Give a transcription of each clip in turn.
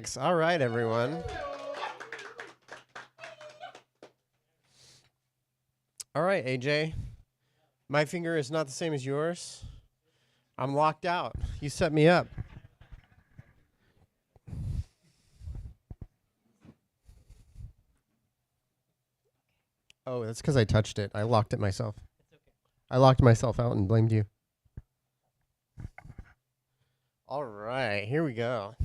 DEVx. All right, everyone. All right, AJ. My finger is not the same as yours. I'm locked out. You set me up. Oh, that's because I touched it. I locked it myself. It's okay. I locked myself out and blamed you. All right, here we go.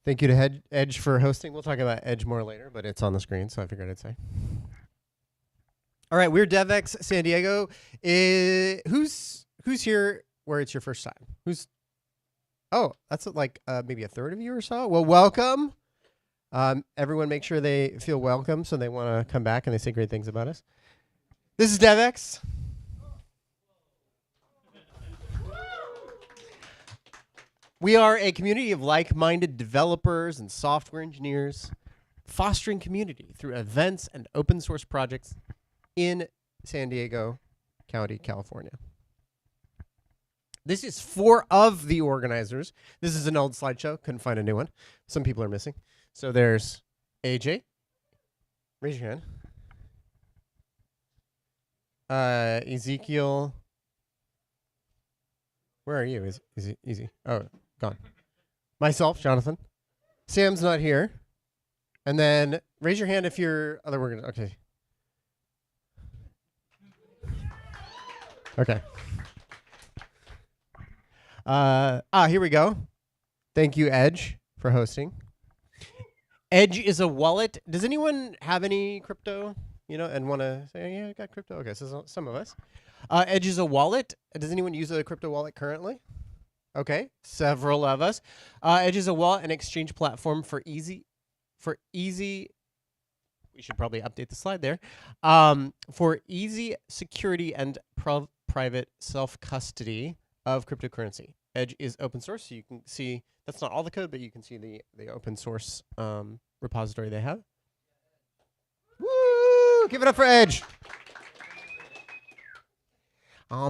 Thank you to Edge for hosting. We'll talk about Edge more later, but it's on the screen, so I figured I'd say. All right, we're DEVx San Diego. Who's here where it's your first time? Oh, that's like maybe a third of you or so. Well, welcome. Everyone make sure they feel welcome so they want to come back and they say great things about us. This is DEVx. We are a community of like-minded developers and software engineers fostering community through events and open source projects in San Diego County, California. This is 4 of the organizers. This is an old slideshow. Couldn't find a new one. Some people are missing. So there's AJ. Raise your hand. Ezekiel. Where are you? Easy. Oh, gone. Myself, Jonathan. Sam's not here. And then raise your hand if you're other organizers. Okay. Here we go. Thank you, Edge, for hosting. Edge is a wallet. Does anyone have any crypto, and want to say, yeah, I got crypto? Okay, so some of us. Edge is a wallet. Does anyone use a crypto wallet currently? Okay, several of us. Edge is a wallet and exchange platform for easy. We should probably update the slide there. For easy security and private self-custody of cryptocurrency. Edge is open source, so you can see, that's not all the code, but you can see the open source repository they have. Woo! Give it up for Edge.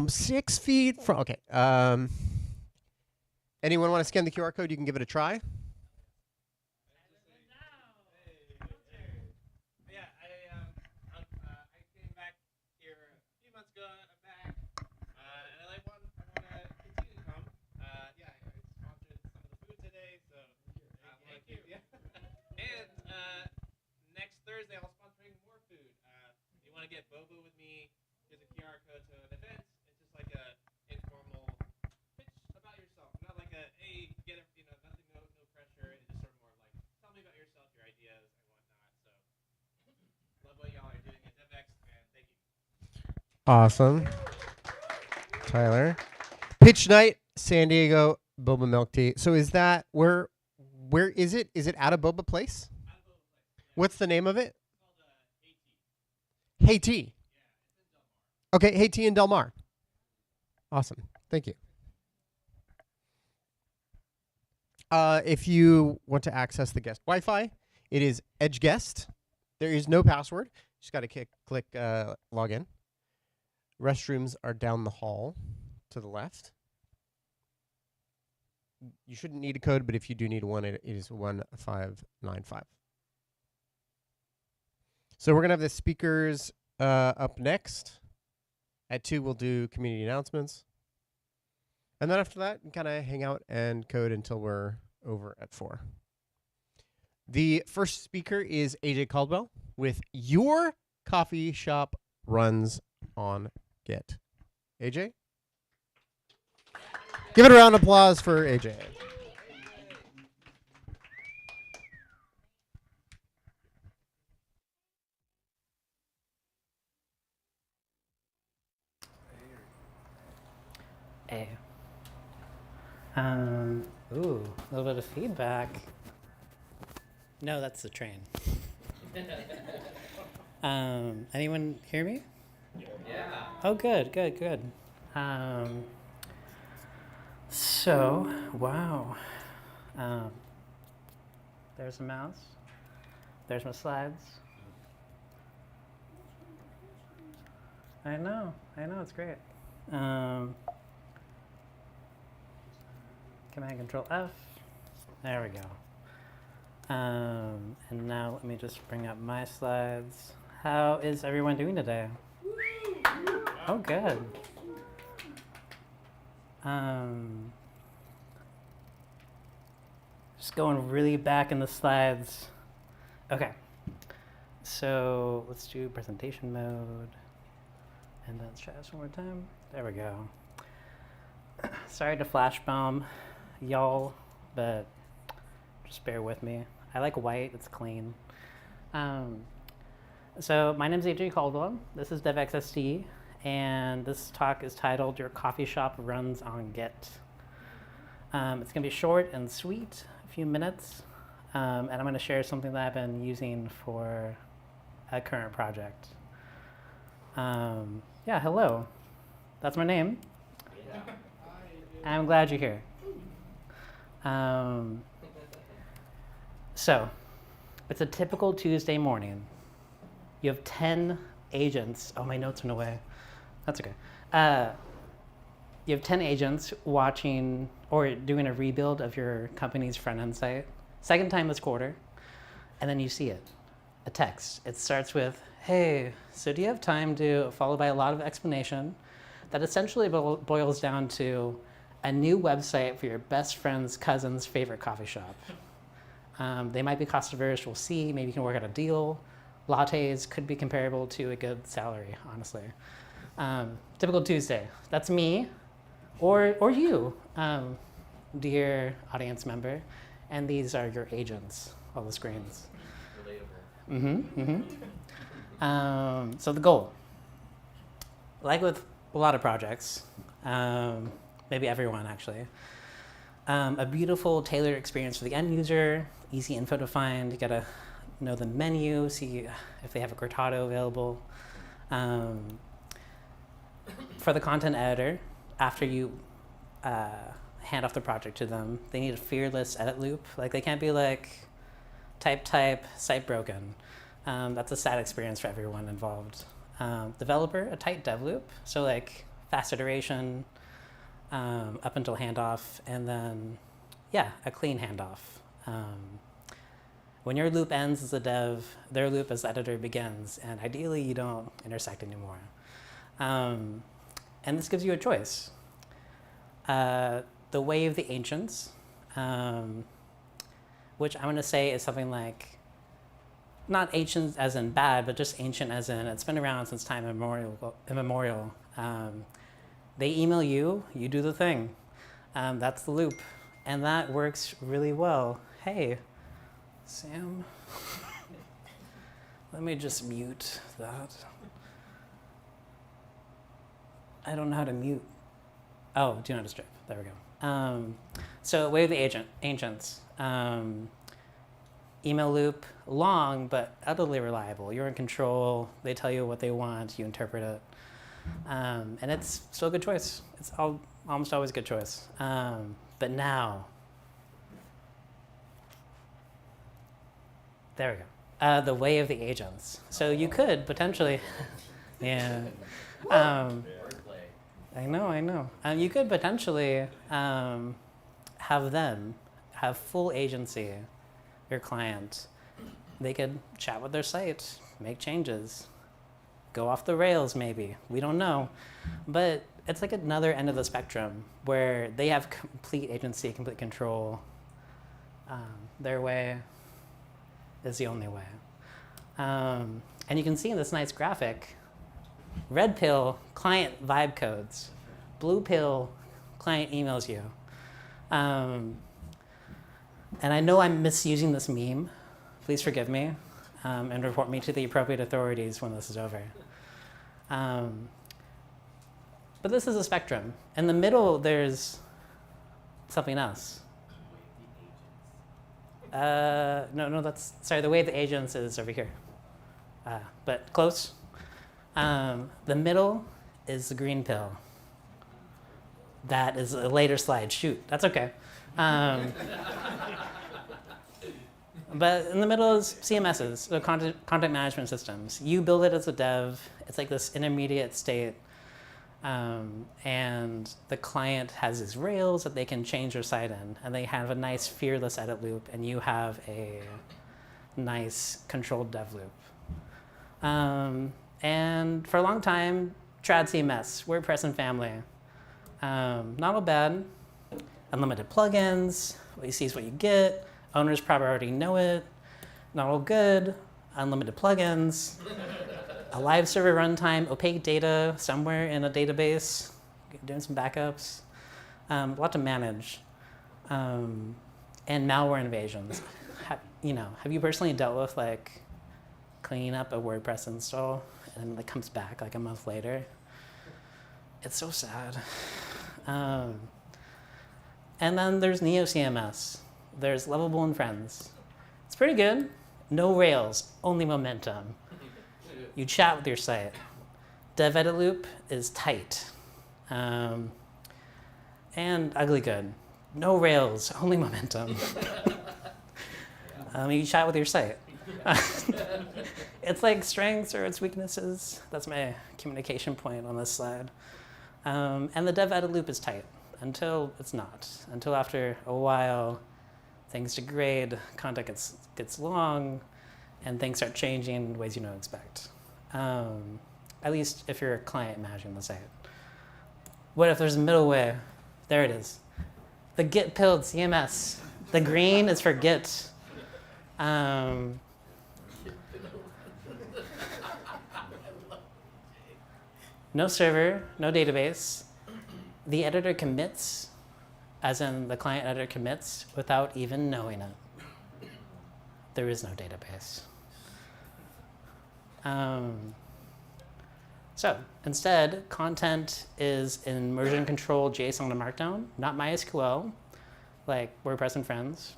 6 feet from, okay. Anyone want to scan the QR code? You can give it a try. Thursday, I'll sponsoring more food. You want to get boba with me? Here's a QR code to an event. It's just like a informal pitch about yourself. Not like a hey, get it, nothing, no pressure. It's just sort of more like tell me about yourself, your ideas, and whatnot. So love what y'all are doing at DEVx, and thank you. Awesome, Tyler. Pitch night, San Diego boba milk tea. So is that where is it? Is it at a boba place? What's the name of it? It's called Hey Tea. Yeah, it's in Del Mar. Okay, Hey Tea in Del Mar. Awesome. Thank you. If you want to access the guest Wi-Fi, it is Edge Guest. There is no password. Just got to click login. Restrooms are down the hall to the left. You shouldn't need a code, but if you do need one, it is 1595. So we're going to have the speakers up next. At 2, we'll do community announcements. And then after that, we kind of hang out and code until we're over at 4. The first speaker is AJ Caldwell with Your Coffee Shop Runs on Git. AJ? Give it a round of applause for AJ. Hey. Ooh, a little bit of feedback. No, that's the train. Anyone hear me? Yeah. Oh, good. So, wow. There's a mouse. There's my slides. I know, it's great. Command Control F. There we go. And now let me just bring up my slides. How is everyone doing today? Oh, good. Just going really back in the slides. Okay. So let's do presentation mode. And then let's try this one more time. There we go. Sorry to flash bomb y'all, but just bear with me. I like white, it's clean. So my name is AJ Caldwell. This is DEVx SD, and this talk is titled Your Coffee Shop Runs on Git. It's gonna be short and sweet, a few minutes, and I'm gonna share something that I've been using for a current project. Yeah, hello. That's my name. Yeah. I'm glad you're here. So, it's a typical Tuesday morning. You have 10 agents. Oh, my notes went away. That's okay. You have 10 agents watching or doing a rebuild of your company's front-end site. Second time this quarter. And then you see it, a text. It starts with, hey, so do you have time to, followed by a lot of explanation that essentially boils down to a new website for your best friend's cousin's favorite coffee shop. They might be cost averse, we'll see, maybe you can work out a deal. Lattes could be comparable to a good salary, honestly. Typical Tuesday, that's me, or you, dear audience member, and these are your agents, all the screens. Relatable. So the goal, like with a lot of projects, maybe everyone actually, a beautiful tailored experience for the end user, easy info to find, you gotta know the menu, see if they have a cortado available. For the content editor, after you hand off the project to them, they need a fearless edit loop. Like they can't be like, type, site broken. That's a sad experience for everyone involved. Developer, a tight dev loop. So like fast iteration, up until handoff, and then, yeah, a clean handoff. When your loop ends as a dev, their loop as the editor begins, and ideally you don't intersect anymore. And this gives you a choice. The way of the ancients, which I'm gonna say is something like, not ancient as in bad, but just ancient as in it's been around since time immemorial. They email you, you do the thing. That's the loop. And that works really well. Hey, Sam, let me just mute that. I don't know how to mute. Oh, do not disturb. There we go. So way of the ancients. Email loop, long, but utterly reliable. You're in control. They tell you what they want. You interpret it. And it's still a good choice. It's almost always a good choice. But now, there we go. The way of the agents. So you could potentially, yeah. I know. You could potentially have them have full agency, your client. They could chat with their site, make changes, go off the rails maybe, we don't know. But it's like another end of the spectrum where they have complete agency, complete control. Their way is the only way. And you can see in this nice graphic, red pill, client vibe codes. Blue pill, client emails you. And I know I'm misusing this meme. Please forgive me and report me to the appropriate authorities when this is over. But this is a spectrum. In the middle, there's something else. No, that's, sorry, the way of the agents is over here. But close. The middle is the green pill. That is a later slide. Shoot, that's okay. But in the middle is CMSs, so content management systems. You build it as a dev. It's like this intermediate state And the client has these rails that they can change their site in, and they have a nice fearless edit loop, and you have a nice controlled dev loop. And for a long time, trad CMS, WordPress and family. Not all bad. Unlimited plugins, what you see is what you get. Owners probably already know it. Not all good. Unlimited plugins. A live server runtime, opaque data somewhere in a database, doing some backups. A lot to manage. And malware invasions. Have you personally dealt with like cleaning up a WordPress install and it comes back like a month later? It's so sad. And then there's Neo CMS. There's Lovable and Friends. It's pretty good. No Rails, only momentum. You chat with your site. Dev edit loop is tight. And ugly good. No Rails, only momentum. You chat with your site. It's like strengths or its weaknesses. That's my communication point on this slide. And the dev edit loop is tight until it's not. Until after a while, things degrade, content gets long, and things start changing in ways you don't expect. At least if you're a client managing the site. What if there's a middle way? There it is. The Git pilled CMS. The green is for Git. No server, no database. The editor commits, as in the client editor commits, without even knowing it. There is no database. So instead, content is in immersion control JSON to Markdown, not MySQL, like WordPress and Friends,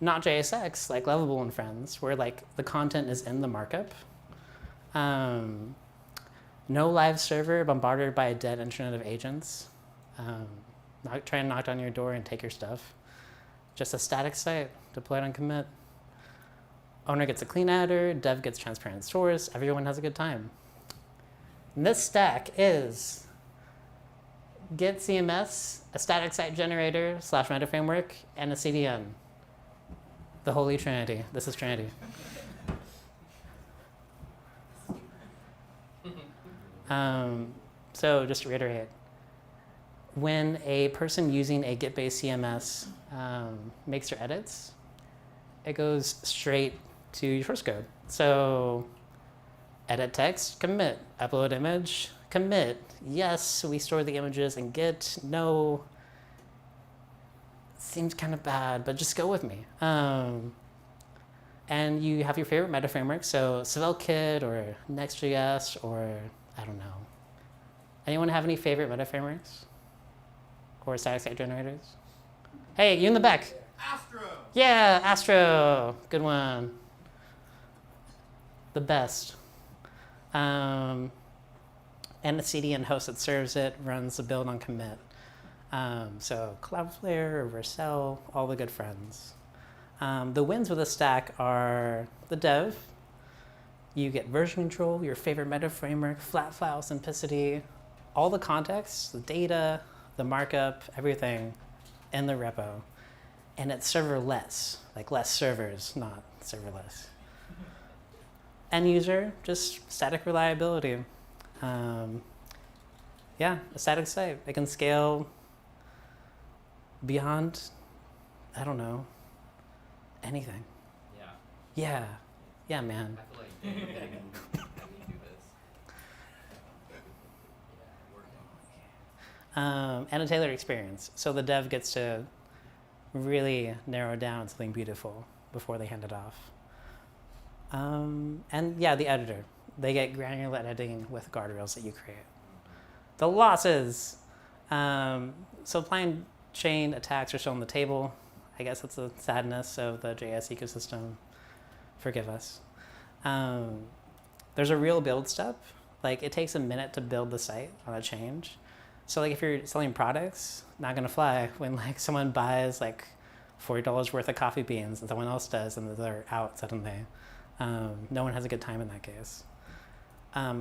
not JSX, like Lovable and Friends, where like the content is in the markup. No live server bombarded by a dead internet of agents. Not trying to knock down your door and take your stuff. Just a static site deployed on commit. Owner gets a clean editor, dev gets transparent source, everyone has a good time. And this stack is Git CMS, a static site generator / meta framework, and a CDN. The Holy Trinity. This is Trinity. So just to reiterate, when a person using a Git-based CMS makes their edits, it goes straight to your source code. So edit text, commit. Upload image, commit. Yes, we store the images in Git. No, seems kind of bad, but just go with me. And you have your favorite meta framework, so SvelteKit or Next.js or I don't know. Anyone have any favorite meta frameworks? Or static site generators? Hey, you in the back. Astro! Yeah, Astro. Good one. The best. And a CDN host that serves it, runs the build on commit. So Cloudflare, Vercel, all the good friends. The wins with the stack are the dev. You get version control, your favorite meta framework, flat file simplicity, all the context, the data, the markup, everything in the repo. And it's serverless, like less servers, not serverless. End user, just static reliability. Yeah, a static site. It can scale beyond, I don't know, anything. Yeah. Yeah. Yeah, man. I feel like you're getting when you do this. Yeah, working. And a tailored experience. So the dev gets to really narrow down something beautiful before they hand it off. And yeah, the editor. They get granular editing with guardrails that you create. The losses. Supply chain attacks are still on the table. I guess that's the sadness of the JS ecosystem. Forgive us. There's a real build step. Like it takes a minute to build the site on a change. So like if you're selling products, not gonna fly when like someone buys like $40 worth of coffee beans and someone else does and they're out suddenly. No one has a good time in that case.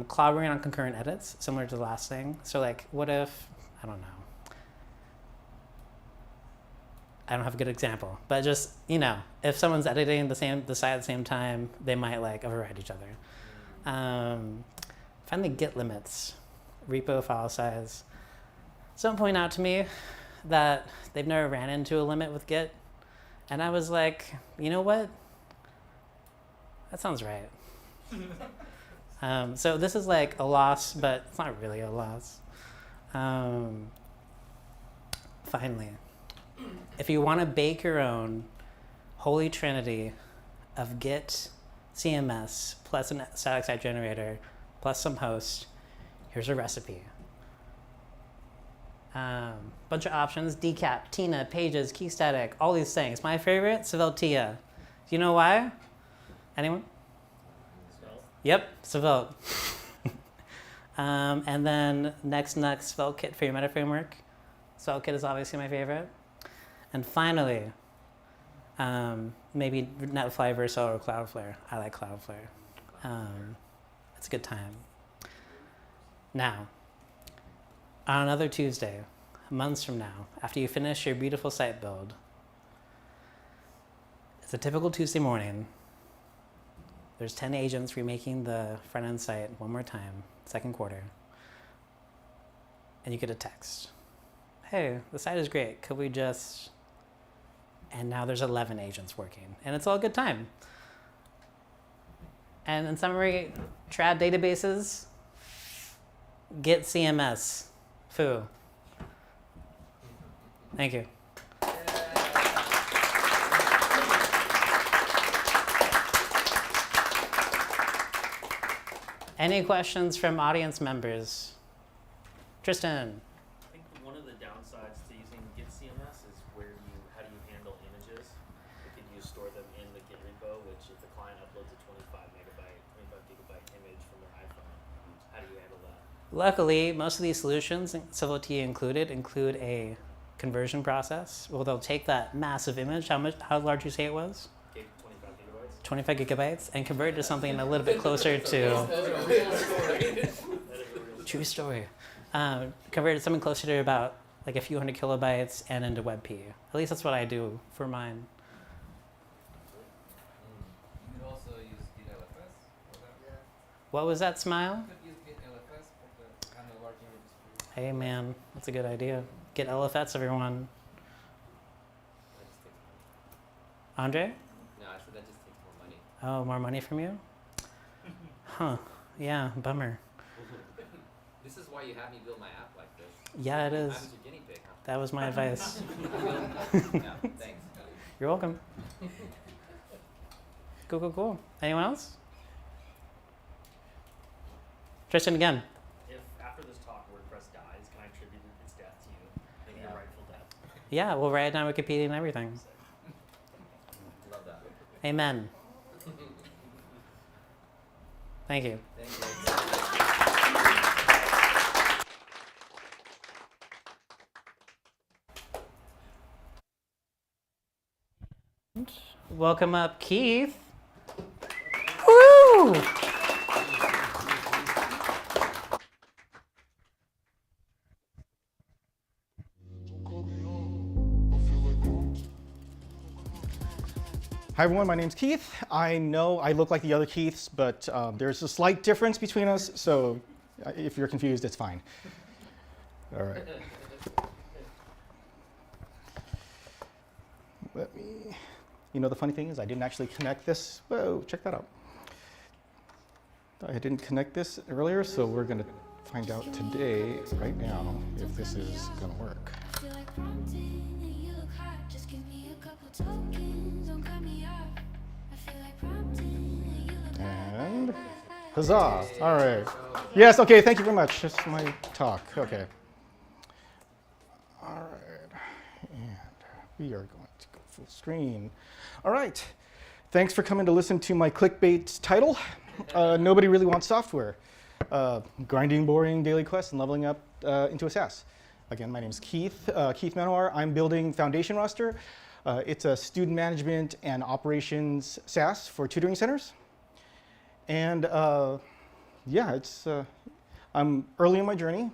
collaborating on concurrent edits, similar to the last thing. So like, what if, I don't know. I don't have a good example, but just, you know, if someone's editing the site at the same time, they might like override each other. Finally, git limits, repo file size. Someone pointed out to me that they've never ran into a limit with Git. And I was like, you know what? That sounds right. So this is like a loss, but it's not really a loss. Finally, if you want to bake your own holy trinity of Git, CMS, plus a static site generator, plus some host, here's a recipe. Bunch of options: decap, Tina, pages, key static, all these things. My favorite, Svelte. Do you know why? Anyone? Yep, Svelte. And then next, SvelteKit for your meta framework. SvelteKit is obviously my favorite. And finally, maybe Netfly, Vercel, or Cloudflare. I like Cloudflare. It's a good time. Now, on another Tuesday, months from now, after you finish your beautiful site build, it's a typical Tuesday morning. There's 10 agents remaking the front-end site one more time, second quarter. And you get a text. Hey, the site is great. Could we just... And now there's 11 agents working. And it's all a good time. And in summary, trad databases, Git CMS, foo. Thank you. Any questions from audience members? Tristan. I think one of the downsides to using Git CMS is how do you handle images? Could you store them in the Git repo, which if the client uploads a 25 gigabyte image from their iPhone, how do you handle that? Luckily, most of these solutions, Civility included, include a conversion process. Well, they'll take that massive image. How large you say it was? 25 gigabytes, and convert it to something a little bit closer to... True story. Convert it to something closer to about like a few hundred kilobytes and into WebP. At least that's what I do for mine. You could also use Git LFS. What was that, Smile? You could use Git LFS for the kind of large images. Hey man, that's a good idea. Get LFS, everyone. Andre? No, I said that just takes more money. Oh, more money from you? Huh. Yeah, bummer. This is why you have me build my app like this. Yeah, it is. I was your guinea pig, huh? That was my advice. Yeah, thanks. You're welcome. Cool. Anyone else? Tristan again. If after this talk WordPress dies, can I attribute its death to you? Maybe your rightful death. Yeah, we'll write it down Wikipedia and everything. Love that. Amen. Thank you. Thank you. Welcome up, Keith. Woo! Hi everyone, my name's Keith. I know I look like the other Keiths, but there's a slight difference between us, so if you're confused, it's fine. All right. Let me, you know, the funny thing is I didn't actually connect this. Whoa, check that out. I didn't connect this earlier, so we're gonna find out today, right now, if this is gonna work. I feel like prompting and you look hot. Just give me a couple tokens, don't cut me off. I feel like prompting and you look And huzzah! All right. Yes. Okay. Thank you very much. That's my talk. Okay. All right. And we are going to go full screen. All right. Thanks for coming to listen to my clickbait title. Nobody really wants software. Grinding, boring daily quests and leveling up into a SaaS. Again, my name is Keith. Keith Manohar. I'm building Foundation Roster. It's a student management and operations SaaS for tutoring centers. And yeah, I'm early in my journey.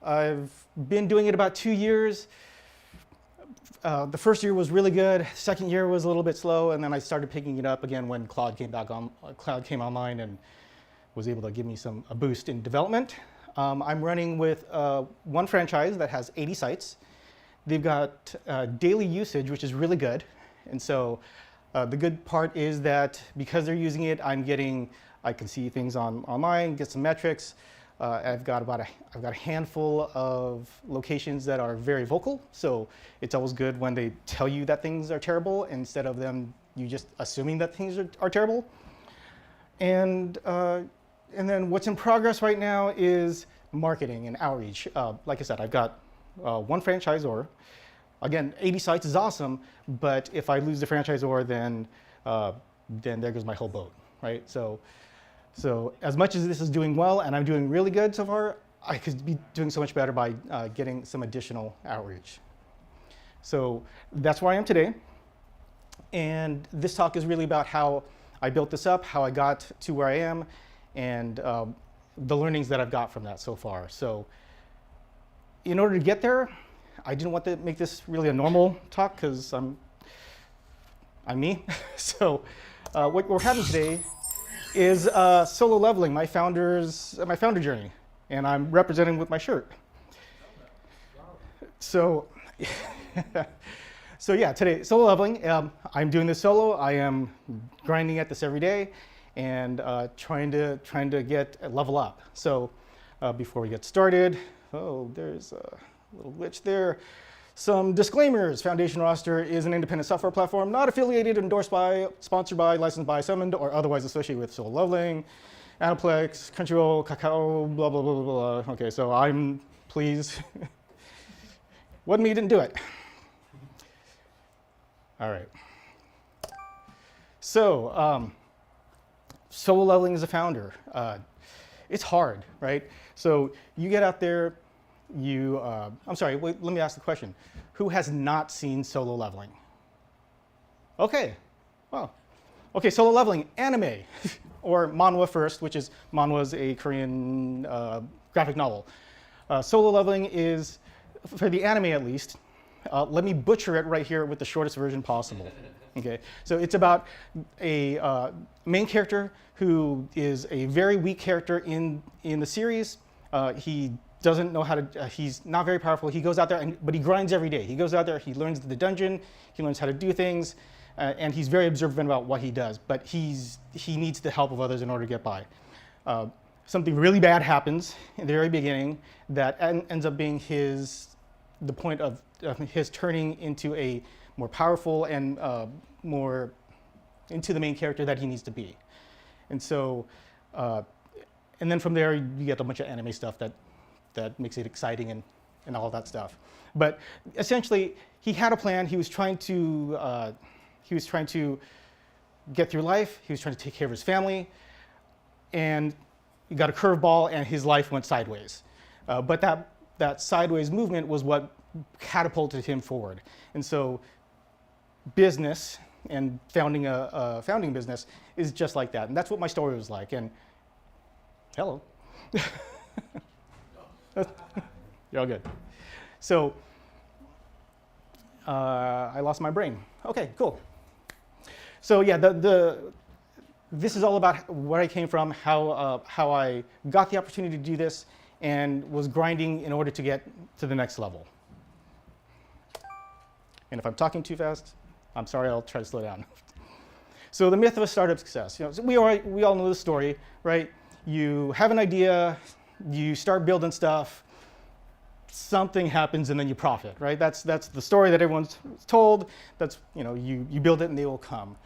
I've been doing it about 2 years. The first year was really good. Second year was a little bit slow, and then I started picking it up again when Cloud came online and was able to give me a boost in development. I'm running with one franchise that has 80 sites. They've got daily usage, which is really good. And so the good part is that because they're using it, I can see things online, get some metrics. I've got a handful of locations that are very vocal. So it's always good when they tell you that things are terrible instead of you just assuming that things are terrible. And then what's in progress right now is marketing and outreach. Like I said, I've got one franchisor. Again, 80 sites is awesome, but if I lose the franchisor, then there goes my whole boat, right? So as much as this is doing well, and I'm doing really good so far, I could be doing so much better by getting some additional outreach. So that's where I am today. And this talk is really about how I built this up, how I got to where I am, and the learnings that I've got from that so far. So in order to get there, I didn't want to make this really a normal talk because I'm me. So what we're having today is solo leveling, my founder journey, and I'm representing with my shirt. So, yeah, today solo leveling. I'm doing this solo. I am grinding at this every day, and trying to get level up. So, before we get started, there's a little glitch there. Some disclaimers. Foundation Roster is an independent software platform not affiliated, endorsed by, sponsored by, licensed by, summoned, or otherwise associated with Solo Leveling, Aniplex, Crunchyroll, Kakao, blah, blah, blah, blah, blah. Okay, so please. Wasn't me, didn't do it. All right. So, solo leveling as a founder. It's hard, right? So you get out there, I'm sorry, wait, let me ask the question. Who has not seen Solo Leveling? Okay, well, okay, Solo Leveling, anime, or manhwa first, which is, manhwa is a Korean graphic novel. Solo Leveling is, for the anime at least, let me butcher it right here with the shortest version possible. Okay, so it's about a main character who is a very weak character in the series. He doesn't know how to, he's not very powerful. He goes out there, but he grinds every day. He goes out there, he learns the dungeon, he learns how to do things, and he's very observant about what he does, but he needs the help of others in order to get by. Something really bad happens in the very beginning that ends up being the point of his turning into a more powerful and more into the main character that he needs to be. And so, and then from there, you get a bunch of anime stuff that makes it exciting and all that stuff. But essentially, he had a plan. He was trying to get through life. He was trying to take care of his family, and he got a curveball, and his life went sideways. But that sideways movement was what catapulted him forward. And so, business and founding a founding business is just like that. And that's what my story was like. And hello. You're all good. So I lost my brain. Okay, cool. So yeah, this is all about where I came from, how I got the opportunity to do this, and was grinding in order to get to the next level. And if I'm talking too fast, I'm sorry. I'll try to slow down. So the myth of a startup success. So we all know the story, right? You have an idea. You start building stuff, something happens, and then you profit, right? That's the story that everyone's told. That's, you build it and they will come.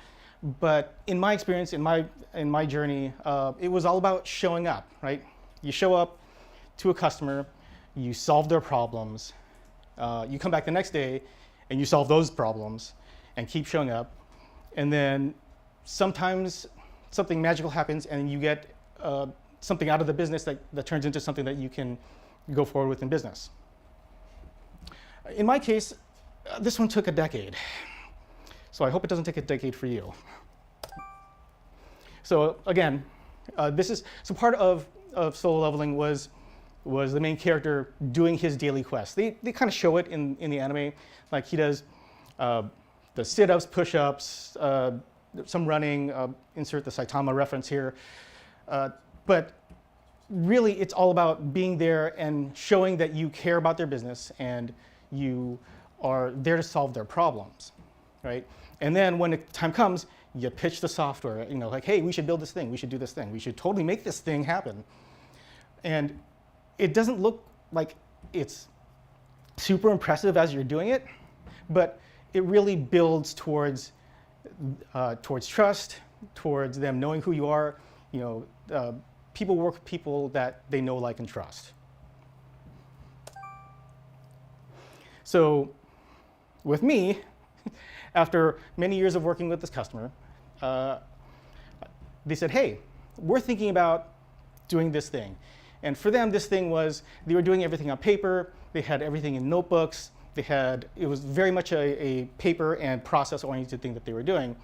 But in my experience, in my journey, it was all about showing up, right? You show up to a customer, you solve their problems, you come back the next day and you solve those problems and keep showing up. And then sometimes something magical happens and you get something out of the business that turns into something that you can go forward with in business. In my case, this one took a decade. So I hope it doesn't take a decade for you. So again, So part of solo leveling was the main character doing his daily quest. They kind of show it in the anime, like he does the sit-ups, push-ups, some running. Insert the Saitama reference here, but really it's all about being there and showing that you care about their business and you are there to solve their problems, right? And then when the time comes, you pitch the software, like, hey, we should build this thing, we should do this thing, we should totally make this thing happen. And it doesn't look like it's super impressive as you're doing it, but it really builds towards trust, towards them knowing who you are. People work with people that they know, like, and trust. So with me, after many years of working with this customer, they said, hey, we're thinking about doing this thing. And for them, this thing was, they were doing everything on paper, they had everything in notebooks, it was very much a paper and process-oriented thing that they were doing.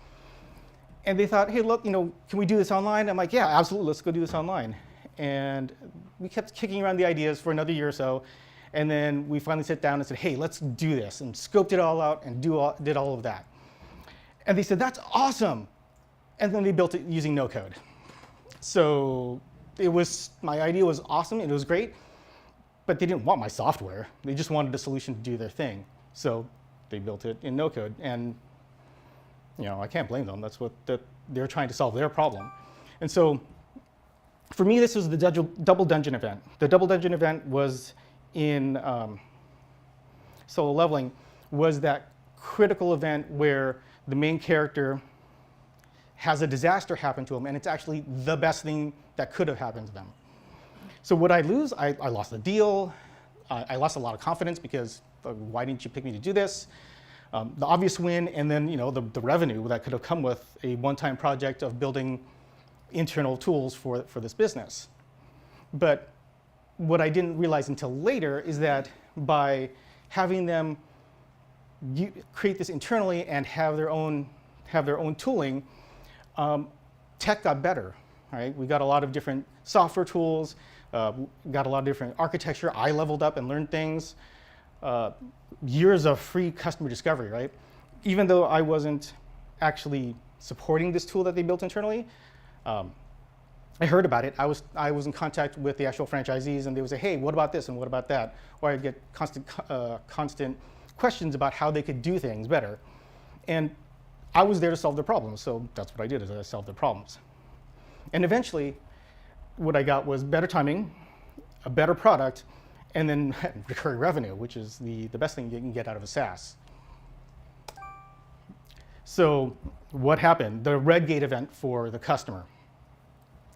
And they thought, hey, look, can we do this online? I'm like, yeah, absolutely, let's go do this online. And we kept kicking around the ideas for another year or so. And then we finally sat down and said, hey, let's do this, and scoped it all out and did all of that. And they said, that's awesome. And then they built it using no code. So my idea was awesome, and it was great, but they didn't want my software. They just wanted a solution to do their thing. So they built it in no code. And I can't blame them. That's what they're trying to solve their problem. And so for me, this was the double dungeon event. The double dungeon event was in solo leveling, was that critical event where the main character has a disaster happen to him, and it's actually the best thing that could have happened to them. So what I lose? I lost the deal. I lost a lot of confidence because why didn't you pick me to do this? The obvious win, and then the revenue that could have come with a one-time project of building internal tools for this business. But what I didn't realize until later is that by having them create this internally and have their own tooling, tech got better. Right? We got a lot of different software tools, got a lot of different architecture. I leveled up and learned things. Years of free customer discovery, right? Even though I wasn't actually supporting this tool that they built internally, I heard about it. I was in contact with the actual franchisees, and they would say, hey, what about this and what about that? Or I'd get constant questions about how they could do things better. And I was there to solve their problems, so that's what I did, is I solved their problems. And eventually, what I got was better timing, a better product, and then recurring revenue, which is the best thing you can get out of a SaaS. So what happened? The Redgate event for the customer.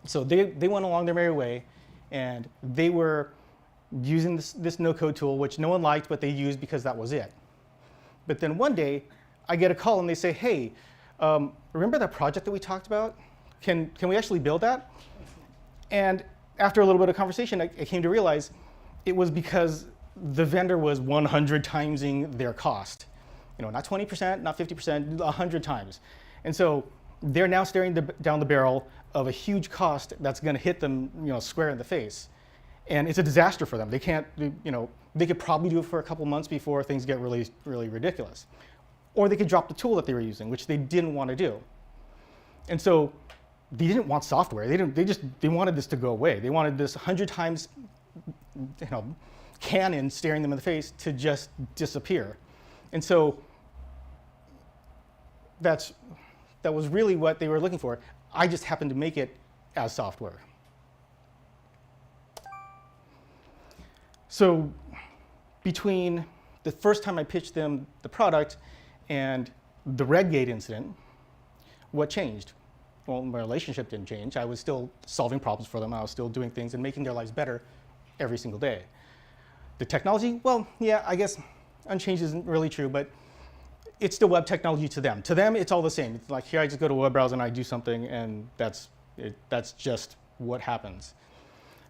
So they went along their merry way, and they were using this no-code tool, which no one liked, but they used because that was it. But then one day, I get a call, and they say, hey, remember that project that we talked about? Can we actually build that? And after a little bit of conversation, I came to realize it was because the vendor was 100 timesing their cost. Not 20%, not 50%, 100 times. And so they're now staring down the barrel of a huge cost that's going to hit them, square in the face. And it's a disaster for them. They can't, they could probably do it for a couple months before things get really, really ridiculous. Or they could drop the tool that they were using, which they didn't want to do. And so they didn't want software. They wanted this to go away. They wanted this 100 times, cannon staring them in the face to just disappear. And so that was really what they were looking for. I just happened to make it as software. So between the first time I pitched them the product and the Redgate incident, what changed? Well, my relationship didn't change. I was still solving problems for them. I was still doing things and making their lives better every single day. The technology, well, yeah, I guess unchanged isn't really true, but it's still web technology to them. To them, it's all the same. It's like, here I just go to a web browser and I do something, and that's just what happens.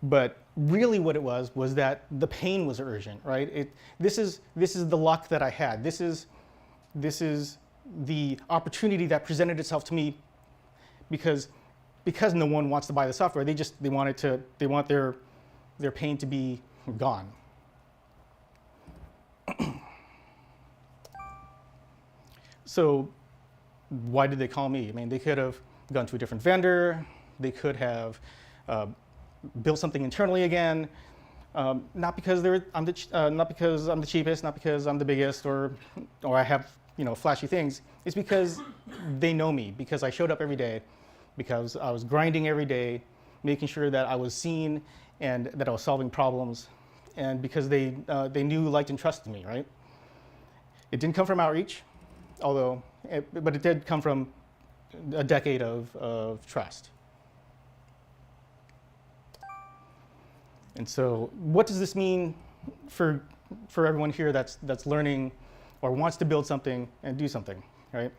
But really what it was that the pain was urgent, right? This is the luck that I had. This is the opportunity that presented itself to me because because no one wants to buy the software. They want their pain to be gone. So why did they call me? I mean, they could have gone to a different vendor. They could have built something internally again. Not because not because I'm the cheapest, not because I'm the biggest, or I have flashy things. It's because they know me, because I showed up every day, because I was grinding every day, making sure that I was seen and that I was solving problems, and because they knew, liked, and trusted me, right? It didn't come from outreach, but it did come from a decade of trust. And so what does this mean for everyone here that's learning or wants to build something and do something, right?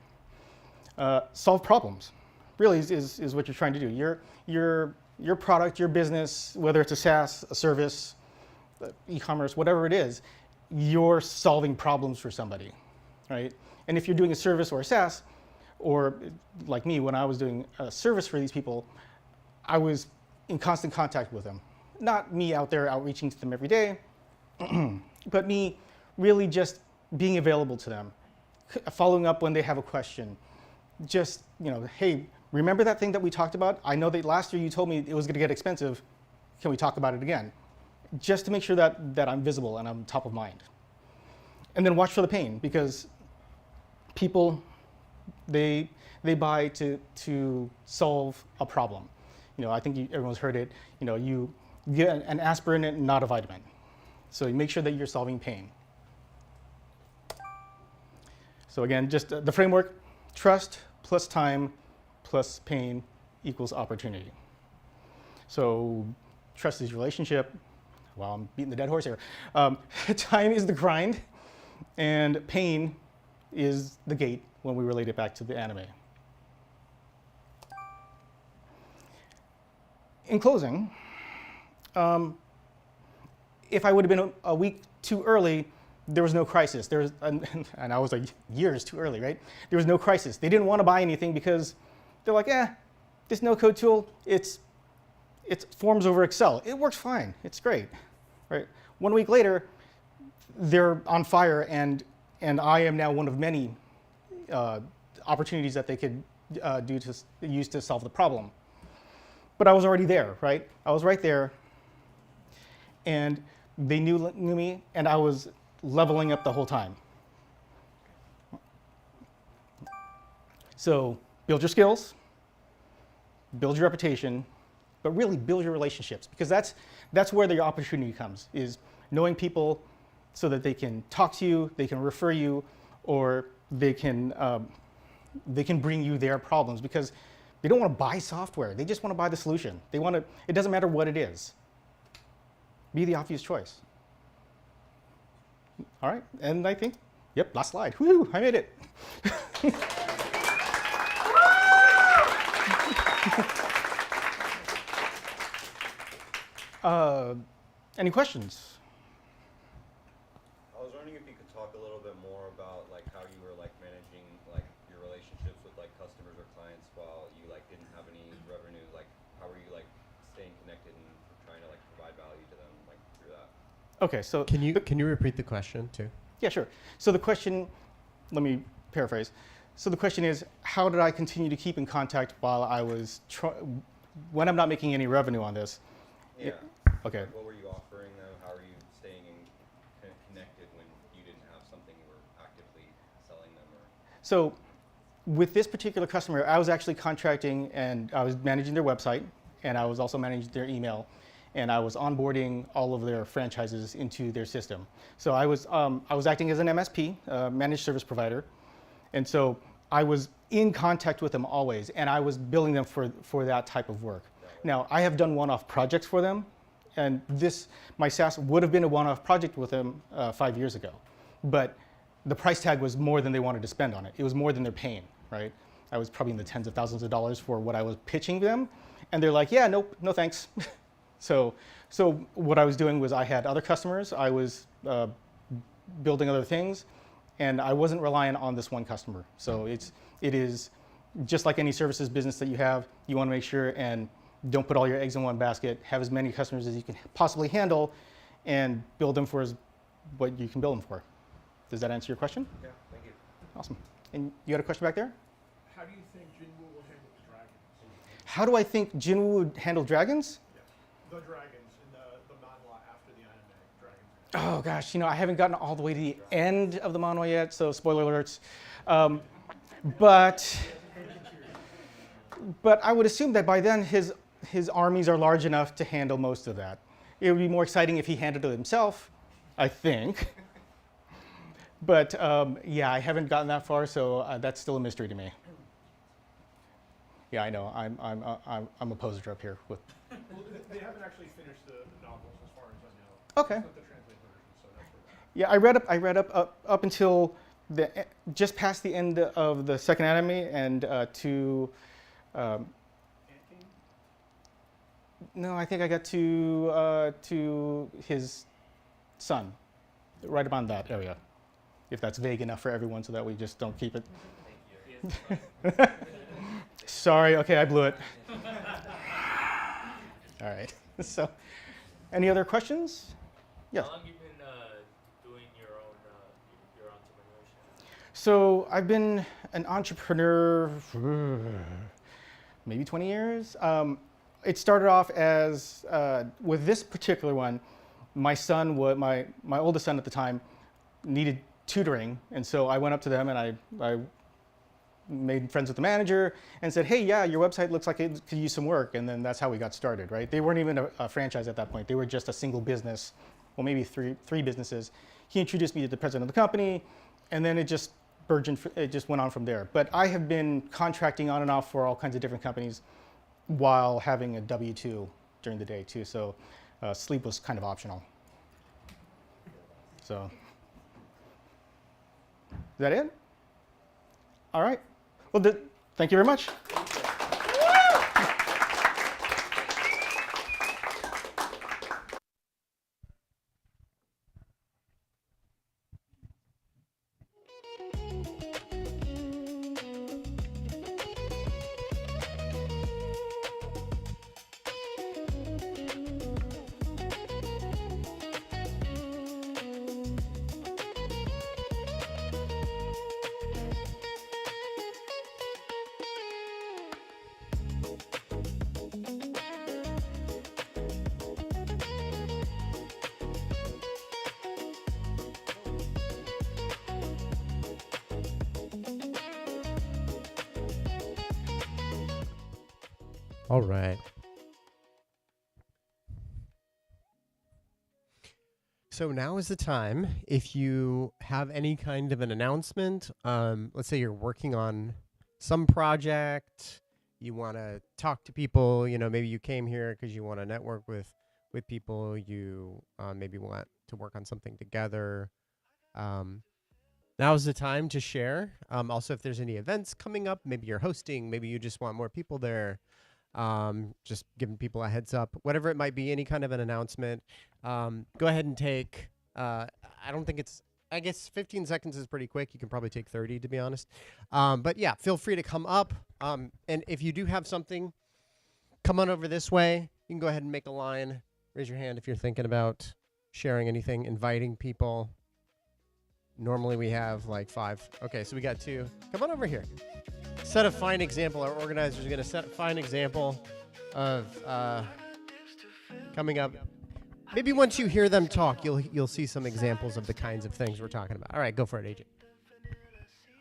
Solve problems, really is what you're trying to do. Your product, your business, whether it's a SaaS, a service, e-commerce, whatever it is, you're solving problems for somebody, right? And if you're doing a service or a SaaS, or like me, when I was doing a service for these people, I was in constant contact with them. Not me out there outreaching to them every day, but me really just being available to them, following up when they have a question. Just, hey, remember that thing that we talked about? I know that last year you told me it was going to get expensive. Can we talk about it again? Just to make sure that I'm visible and I'm top of mind. And then watch for the pain, because people, they buy to solve a problem. I think everyone's heard it. You get an aspirin and not a vitamin. So you make sure that you're solving pain. So again, just the framework: trust plus time plus pain equals opportunity. So trust is relationship. Well, I'm beating the dead horse here. Time is the grind, and pain is the gate when we relate it back to the anime. In closing, if I would have been a week too early, there was no crisis. And I was like years too early, right? There was no crisis. They didn't want to buy anything because they're like, this no-code tool, it's forms over Excel. It works fine. It's great, right? 1 week later, they're on fire, and I am now one of many opportunities that they could use to solve the problem. But I was already there, right? I was right there, and they knew me, and I was leveling up the whole time. So build your skills, build your reputation, but really build your relationships, because that's where the opportunity comes, is knowing people so that they can talk to you, they can refer you, or they can bring you their problems, because they don't want to buy software. They just want to buy the solution. It doesn't matter what it is. Be the obvious choice. All right, and I think, last slide. Woo, I made it. Any questions? I was wondering if you could talk a little bit more about how you were managing your relationships with customers or clients while you didn't have any revenue. How were you staying connected and trying to provide value to them through that? Okay, so Can you repeat the question too? yeah, sure. So the question, let me paraphrase. So the question is, how did I continue to keep in contact while I was when I'm not making any revenue on this? Yeah. Okay. What were you offering them? How are you staying connected when you didn't have something you were actively selling them? So with this particular customer, I was actually contracting, and I was managing their website, and I was also managing their email, and I was onboarding all of their franchises into their system. So I was acting as an MSP, managed service provider, and so I was in contact with them always, and I was billing them for that type of work. Now, I have done one-off projects for them, and my SaaS would have been a one-off project with them 5 years ago, but the price tag was more than they wanted to spend on it. It was more than they're paying, right? I was probably in the tens of thousands of dollars for what I was pitching them, and they're like, nope, no thanks. So what I was doing was I had other customers, I was building other things, and I wasn't reliant on this one customer. So it is just like any services business that you have, you want to make sure and don't put all your eggs in one basket. Have as many customers as you can possibly handle, and build them for what you can build them for. Does that answer your question? Yeah, thank you. Awesome. And you had a question back there? How do you think Jinwoo will handle the dragons? How do I think Jinwoo would handle dragons? Yes. The dragons in the manhwa after the anime. Dragons. Oh gosh, I haven't gotten all the way to the end of the manhwa yet, so spoiler alerts. But I would assume that by then his armies are large enough to handle most of that. It would be more exciting if he handled it himself, I think. But yeah, I haven't gotten that far, so that's still a mystery to me. Yeah, I know. I'm a poser up here with. Well, they haven't actually finished the novels as far as I know. Okay. It's not the translated version, so that's where that. Yeah, I read up until just past the end of the second anime and to. No, I think I got to his son, right around that area. If that's vague enough for everyone, so that we just don't keep it. Sorry. Okay, I blew it. All right. So, any other questions? Yes. How long you been doing your entrepreneurship? So I've been an entrepreneur for maybe 20 years. It started off as, with this particular one, my son, my oldest son at the time, needed tutoring. And so I went up to them and I made friends with the manager and said, hey, yeah, your website looks like it could use some work. And then that's how we got started, right? They weren't even a franchise at that point. They were just a single business, well, maybe three businesses. He introduced me to the president of the company, and then it just burgeoned, it just went on from there. But I have been contracting on and off for all kinds of different companies while having a W-2 during the day too. So sleep was kind of optional. So, is that it? All right. Well, thank you very much. All right. So now is the time. If you have any kind of an announcement, let's say you're working on some project, you want to talk to people, maybe you came here because you want to network with people, you maybe want to work on something together. Now is the time to share. Also, if there's any events coming up, maybe you're hosting, maybe you just want more people there. Just giving people a heads up, whatever it might be, any kind of an announcement. Go ahead and take, I guess 15 seconds is pretty quick. You can probably take 30 to be honest. But yeah, feel free to come up. And if you do have something, come on over this way. You can go ahead and make a line. Raise your hand if you're thinking about sharing anything, inviting people. Normally we have like 5. Okay, so we got 2. Come on over here. Set a fine example. Our organizers are going to set a fine example of coming up. Maybe once you hear them talk, you'll see some examples of the kinds of things we're talking about. All right, go for it, AJ.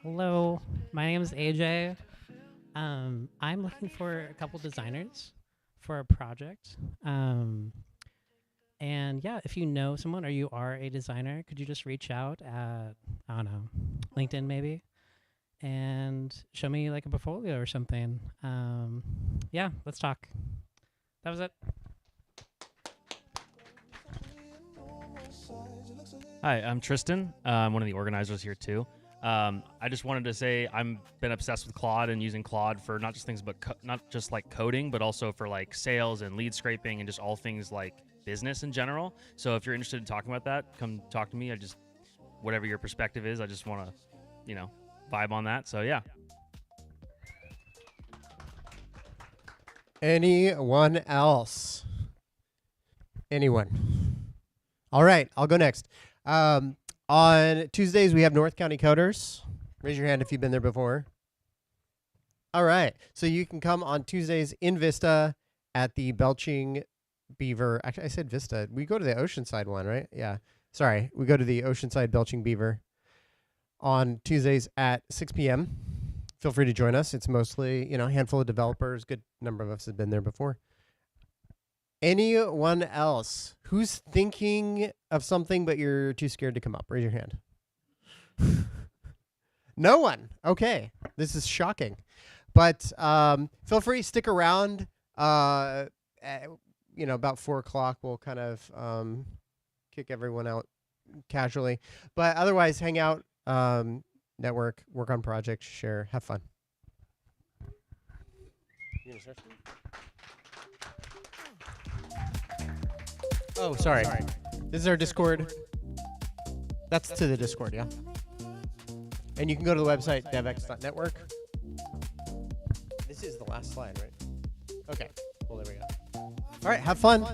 Hello, my name is AJ. I'm looking for a couple designers for a project. And yeah, if you know someone or you are a designer, could you just reach out at, I don't know, LinkedIn maybe, and show me like a portfolio or something. Yeah, let's talk. That was it. Hi, I'm Tristan. I'm one of the organizers here too. I just wanted to say I've been obsessed with Claude and using Claude for not just things, but not just like coding, but also for like sales and lead scraping and just all things like business in general. So if you're interested in talking about that, come talk to me. Whatever your perspective is, I just want to, vibe on that. So yeah. Anyone else? Anyone? All right, I'll go next. On Tuesdays, we have North County Coders. Raise your hand if you've been there before. All right, so you can come on Tuesdays in Vista at the Belching Beaver. Actually, I said Vista. We go to the Oceanside one, right? Yeah. Sorry, we go to the Oceanside Belching Beaver on Tuesdays at 6 p.m. Feel free to join us. It's mostly, a handful of developers. Good number of us have been there before. Anyone else who's thinking of something but you're too scared to come up? Raise your hand. No one. Okay. This is shocking. But feel free, stick around. About 4 o'clock, we'll kind of kick everyone out casually. But otherwise, hang out, network, work on projects, share, have fun. You gonna start? Oh, sorry. This is our Discord. That's to the Discord, yeah. And you can go to the website, DEVx.network. This is the last slide, right? Okay. Well, there we go. All right, have fun.